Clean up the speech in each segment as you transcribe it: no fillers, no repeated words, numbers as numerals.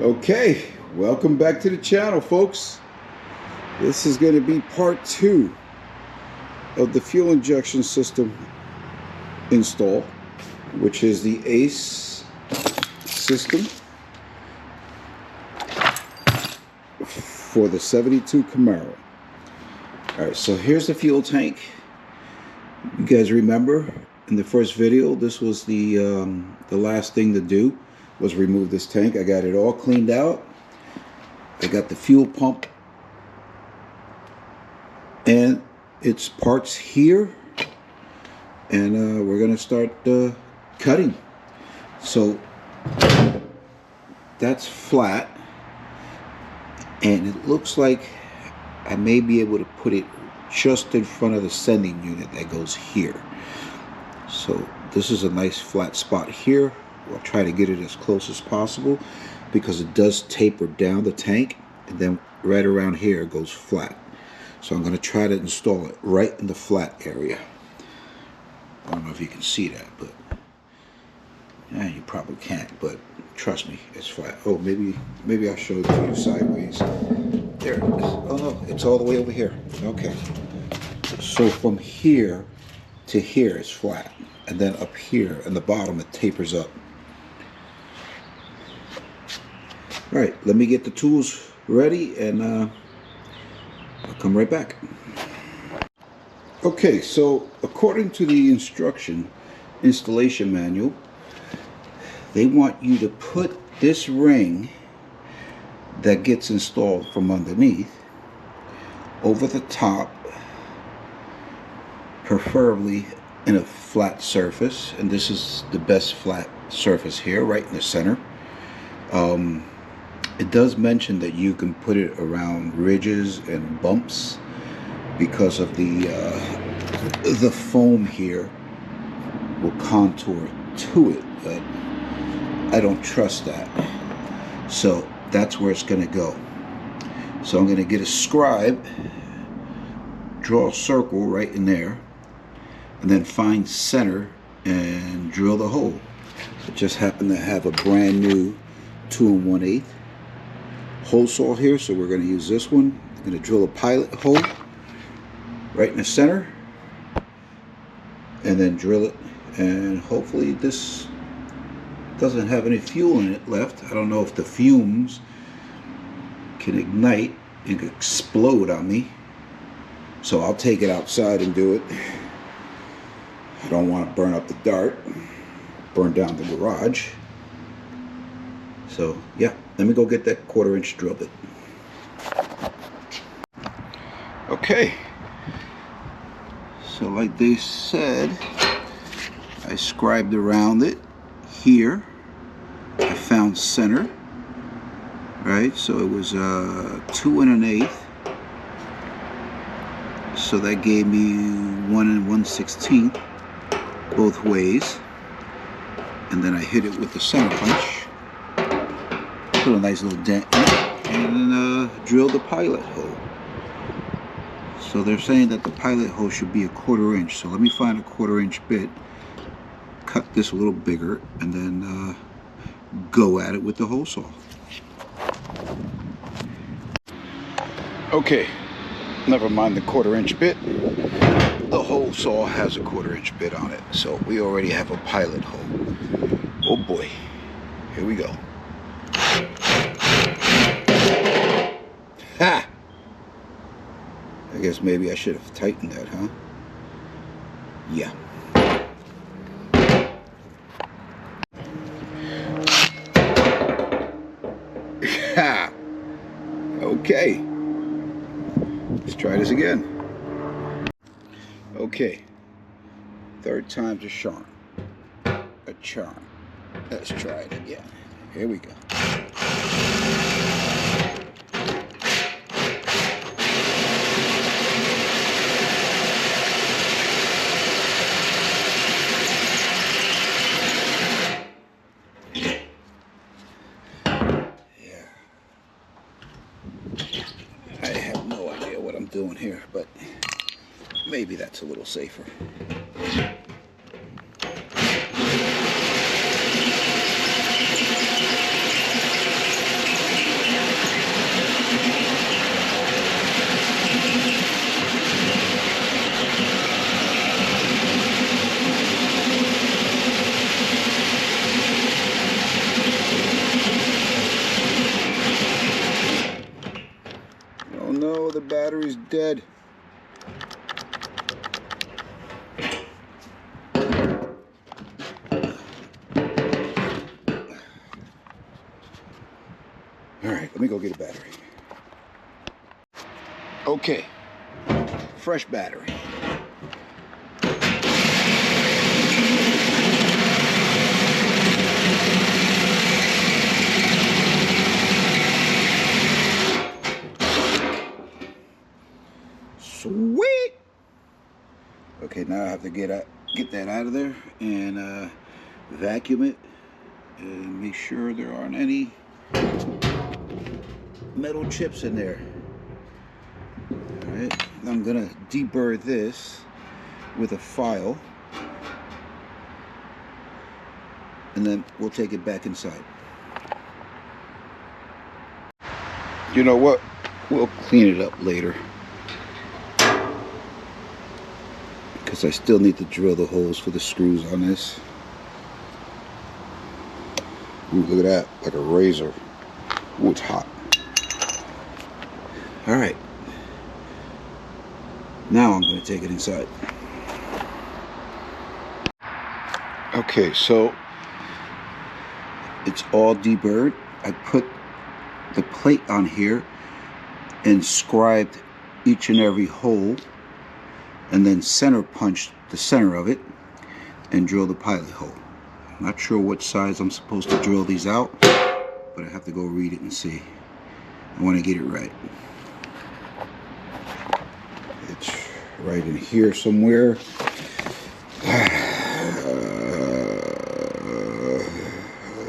Okay, welcome back to the channel, folks. This is going to be part 2 of the fuel injection system install, which is the ACES system for the 72 Camaro. Alright, so here's the fuel tank. You guys remember in the first video, this was the last thing to do, was remove this tank. I got it all cleaned out. I got the fuel pump and its parts here, and we're gonna start cutting. So that's flat, and it looks like I may be able to put it just in front of the sending unit that goes here. So this is a nice flat spot here. We'll try to get it as close as possible because it does taper down the tank, and then right around here it goes flat. So I'm going to try to install it right in the flat area. I don't know if you can see that, but yeah, you probably can't, but trust me, it's flat. Oh, maybe I'll show it to you sideways. There it is. Oh no, it's all the way over here. Okay. So from here to here is flat, and then up here in the bottom it tapers up. All right, let me get the tools ready, and I'll come right back. Okay, so according to the installation manual, they want you to put this ring that gets installed from underneath over the top, preferably in a flat surface, and this is the best flat surface here, right in the center. It does mention that you can put it around ridges and bumps because of the foam here will contour to it, but I don't trust that. So that's where it's going to go. So I'm going to get a scribe, draw a circle right in there, and then find center and drill the hole. I just happen to have a brand new 2 1/8 hole saw here, so we're going to use this one. I'm going to drill a pilot hole right in the center and then drill it, and hopefully this doesn't have any fuel in it left. I don't know if the fumes can ignite and explode on me, so I'll take it outside and do it. I don't want to burn up the dart, burn down the garage. So yeah, let me go get that 1/4 inch drill bit. Okay, so like they said, I scribed around it here. I found center, right? So it was 2 1/8. So that gave me 1 1/16 both ways, and then I hit it with the center punch. Put a nice little dent in it, and then drill the pilot hole. So they're saying that the pilot hole should be a 1/4 inch. So let me find a 1/4 inch bit, cut this a little bigger, and then go at it with the hole saw. Okay, never mind the 1/4 inch bit. The hole saw has a 1/4 inch bit on it, so we already have a pilot hole. Oh boy, here we go. Ha! I guess maybe I should have tightened that, huh? Yeah. Ha! Okay. Let's try this again. Okay. 3rd time's a charm. A charm. Let's try it again. Here we go. I have no idea what I'm doing here, but maybe that's a little safer. the battery's dead. Alright, let me go get a battery. Okay, fresh battery. Sweet! Okay, now I have to get that out of there and vacuum it and make sure there aren't any metal chips in there. Alright, I'm gonna deburr this with a file and then we'll take it back inside. You know what? We'll clean it up later, because I still need to drill the holes for the screws on this. Ooh, look at that, like a razor. Ooh, it's hot. Alright. Now I'm going to take it inside. Okay, so it's all deburred. I put the plate on here and scribed each and every hole, and then center punched the center of it and drill the pilot hole. I'm not sure what size I'm supposed to drill these out, but I have to go read it and see. I want to get it right. It's right in here somewhere.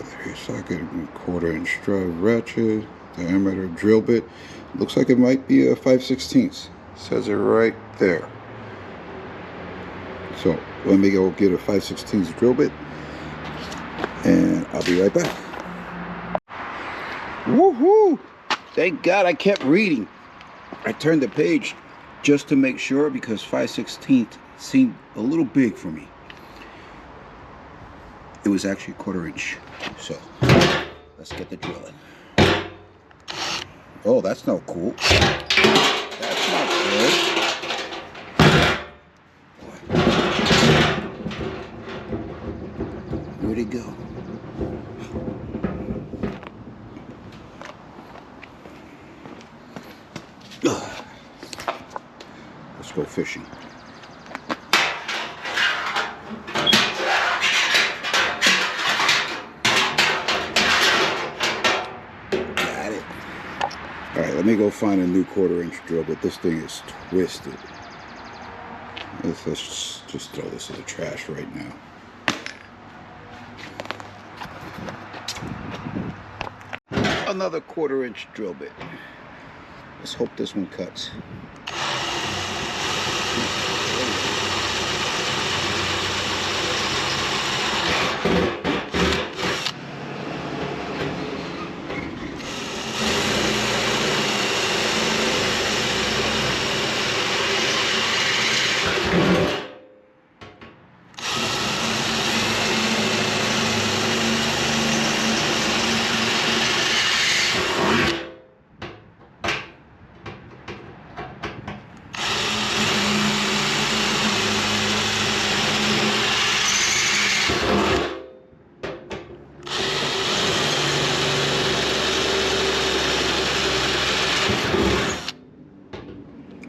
3-socket, 1/4-inch drive ratchet, diameter drill bit. Looks like it might be a 5/16. Says it right there. So let me go get a 5/16 drill bit and I'll be right back. Woohoo! Thank God I kept reading. I turned the page just to make sure, because 5/16 seemed a little big for me. It was actually 1/4 inch. So let's get the drilling. Oh, that's not cool. That's not good. Where'd it go? Let's go fishing. Got it. All right, let me go find a new 1/4 inch drill bit. This thing is twisted. Let's just throw this in the trash right now. Another 1/4 inch drill bit. Let's hope this one cuts.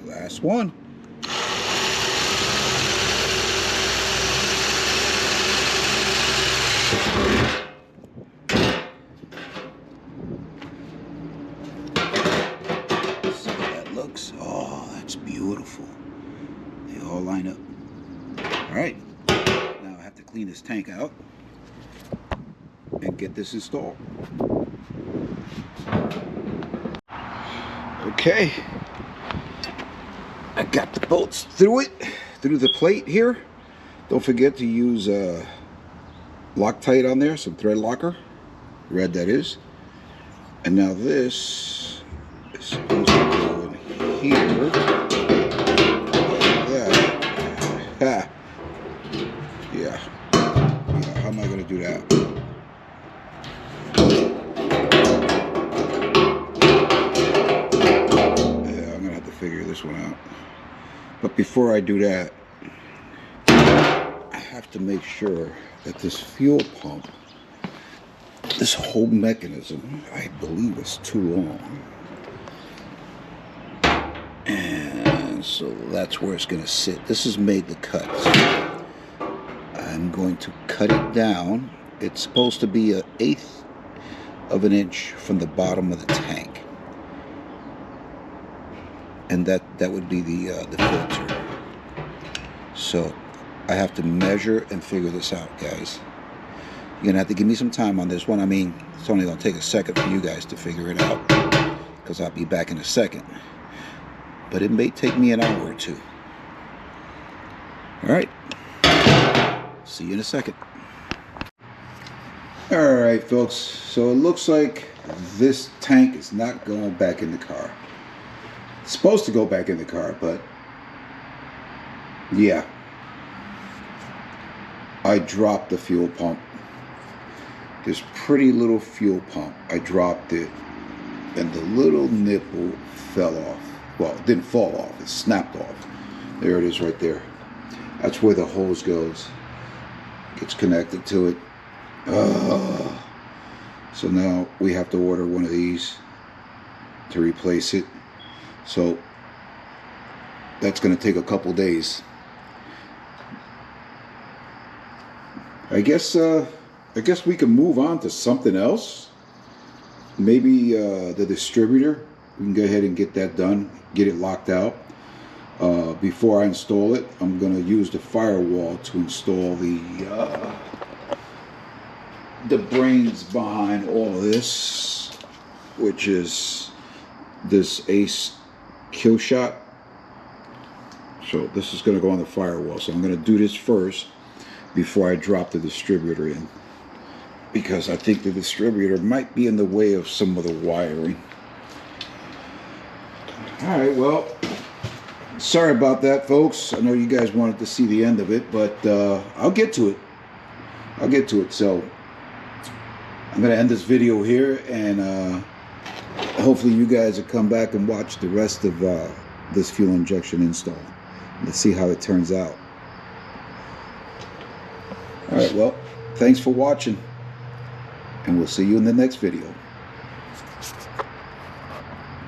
Last one. See how that looks? Oh, that's beautiful. They all line up. All right. Now I have to clean this tank out and get this installed. Okay. I got the bolts through the plate here. Don't forget to use Loctite on there, some thread locker. Red that is. And now this is supposed to go in here. Like that. Ha. Yeah. How am I going to do that? this one out. But before I do that, I have to make sure that this fuel pump, this whole mechanism, I believe is too long. And so that's where it's going to sit. This has made the cut. So I'm going to cut it down. It's supposed to be 1/8 of an inch from the bottom of the tank. And that would be the filter. So I have to measure and figure this out, guys. You're gonna have to give me some time on this one. I mean, it's only gonna take a second for you guys to figure it out, because I'll be back in a second. But it may take me an hour or two. All right. See you in a second. All right, folks. So it looks like this tank is not going back in the car. It's supposed to go back in the car, but yeah. I dropped the fuel pump. This pretty little fuel pump. I dropped it, and the little nipple fell off. Well, it didn't fall off. It snapped off. There it is right there. That's where the hose goes. Gets connected to it. So now we have to order one of these to replace it. So that's going to take a couple days. I guess we can move on to something else. Maybe the distributor. We can go ahead and get that done, get it locked out. Before I install it, I'm going to use the firewall to install the brains behind all of this, which is this ACES kill shot. So this is going to go on the firewall. So I'm going to do this first before I drop the distributor in, because I think the distributor might be in the way of some of the wiring. Alright, well, sorry about that, folks. I know you guys wanted to see the end of it, but I'll get to it. I'll get to it. So I'm going to end this video here, and hopefully you guys will come back and watch the rest of this fuel injection install. Let's see how it turns out. Alright, well, thanks for watching, and we'll see you in the next video.